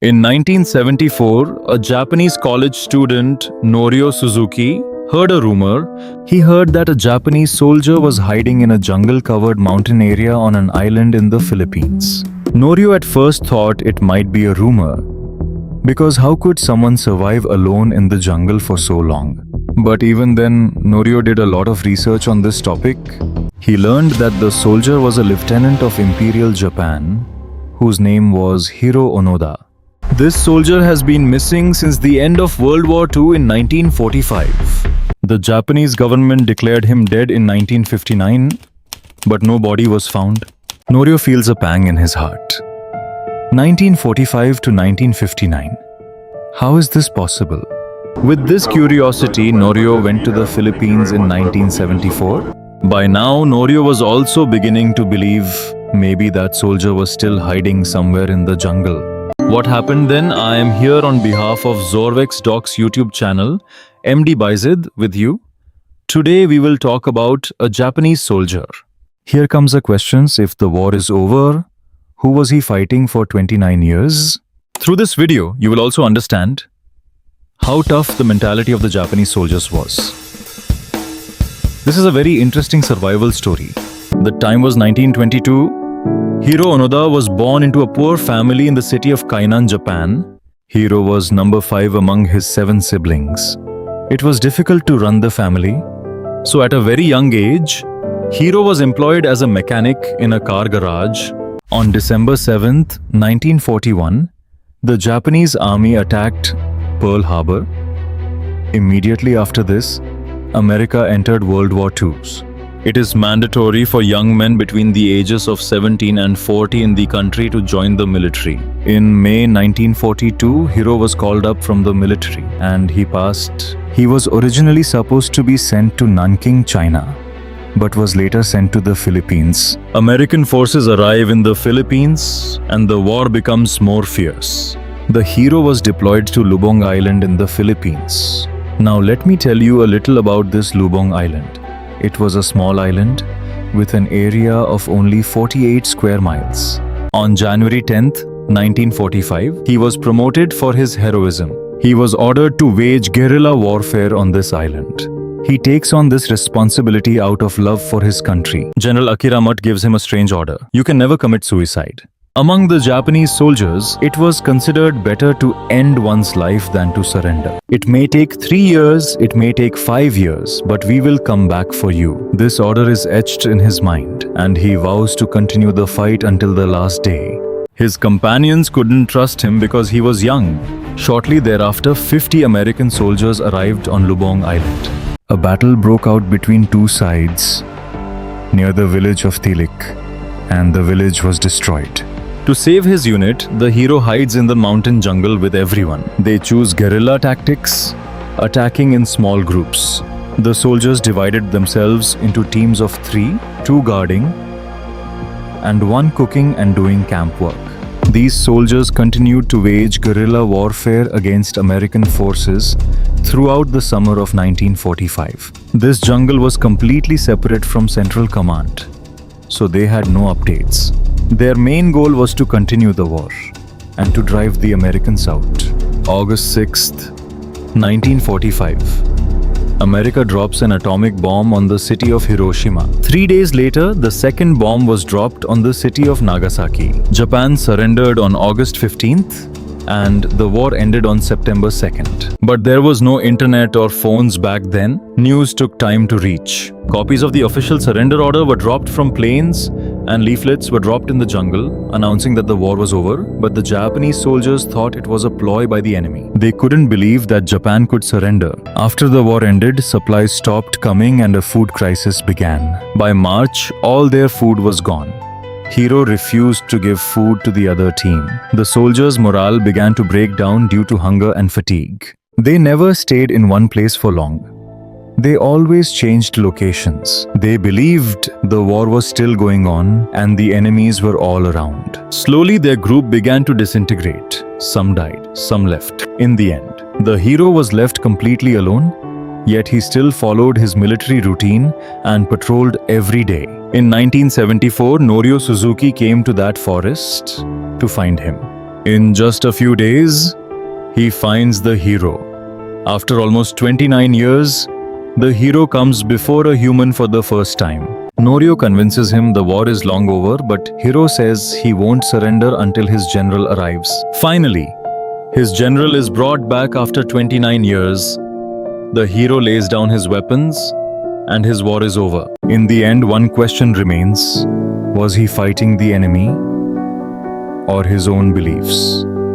In 1974, a Japanese college student, Norio Suzuki, heard a rumor. He heard that a Japanese soldier was hiding in a jungle-covered mountain area on an island in the Philippines. Norio at first thought it might be a rumor, because how could someone survive alone in the jungle for so long? But even then, Norio did a lot of research on this topic. He learned that the soldier was a lieutenant of Imperial Japan, whose name was Hiro Onoda. This soldier has been missing since the end of World War II in 1945. The Japanese government declared him dead in 1959, but no body was found. Norio feels a pang in his heart. 1945 to 1959. How is this possible? With this curiosity, Norio went to the Philippines in 1974. By now, Norio was also beginning to believe maybe that soldier was still hiding somewhere in the jungle. What happened then? I am here on behalf of Zorvex Doc's YouTube channel, MD Baizid, with you. Today we will talk about a Japanese soldier. Here comes the questions: if the war is over, who was he fighting for 29 years? Through this video, you will also understand how tough the mentality of the Japanese soldiers was. This is a very interesting survival story. The time was 1922. Hiro Onoda was born into a poor family in the city of Kainan, Japan. Hiro was number 5 among his 7 siblings. It was difficult to run the family. So at a very young age, Hiro was employed as a mechanic in a car garage. On December 7th, 1941, the Japanese army attacked Pearl Harbor. Immediately after this, America entered World War II. It is mandatory for young men between the ages of 17 and 40 in the country to join the military. In May 1942, Hiro was called up from the military and he passed. He was originally supposed to be sent to Nanking, China, but was later sent to the Philippines. American forces arrive in the Philippines and the war becomes more fierce. The hero was deployed to Lubong Island in the Philippines. Now let me tell you a little about this Lubong Island. It was a small island with an area of only 48 square miles. On January 10th, 1945, he was promoted for his heroism. He was ordered to wage guerrilla warfare on this island. He takes on this responsibility out of love for his country. General Akira Mutt gives him a strange order. You can never commit suicide. Among the Japanese soldiers, it was considered better to end one's life than to surrender. It may take 3 years, it may take 5 years, but we will come back for you. This order is etched in his mind, and he vows to continue the fight until the last day. His companions couldn't trust him because he was young. Shortly thereafter, 50 American soldiers arrived on Lubong Island. A battle broke out between two sides near the village of Tilik, and the village was destroyed. To save his unit, the hero hides in the mountain jungle with everyone. They choose guerrilla tactics, attacking in small groups. The soldiers divided themselves into teams of 3, 2 guarding, and 1 cooking and doing camp work. These soldiers continued to wage guerrilla warfare against American forces throughout the summer of 1945. This jungle was completely separate from Central Command, so they had no updates. Their main goal was to continue the war and to drive the Americans out. August 6th, 1945. America drops an atomic bomb on the city of Hiroshima. 3 days later, the second bomb was dropped on the city of Nagasaki. Japan surrendered on August 15th, and the war ended on September 2nd. But there was no internet or phones back then. News took time to reach. Copies of the official surrender order were dropped from planes, and leaflets were dropped in the jungle announcing that the war was over, but the Japanese soldiers thought it was a ploy by the enemy. They couldn't believe that Japan could surrender. After the war ended, supplies stopped coming and a food crisis began. By March, all their food was gone. Hiro refused to give food to the other team. The soldiers' morale began to break down due to hunger and fatigue. They never stayed in one place for long. They always changed locations. They believed the war was still going on and the enemies were all around. Slowly their group began to disintegrate. Some died, some left. In the end, the hero was left completely alone, yet he still followed his military routine and patrolled every day. In 1974, Norio Suzuki came to that forest to find him. In just a few days, he finds the hero. After almost 29 years, the hero comes before a human for the first time. Norio convinces him the war is long over, but Hiro says he won't surrender until his general arrives. Finally, his general is brought back after 29 years. The hero lays down his weapons, and his war is over. In the end, one question remains: was he fighting the enemy or his own beliefs?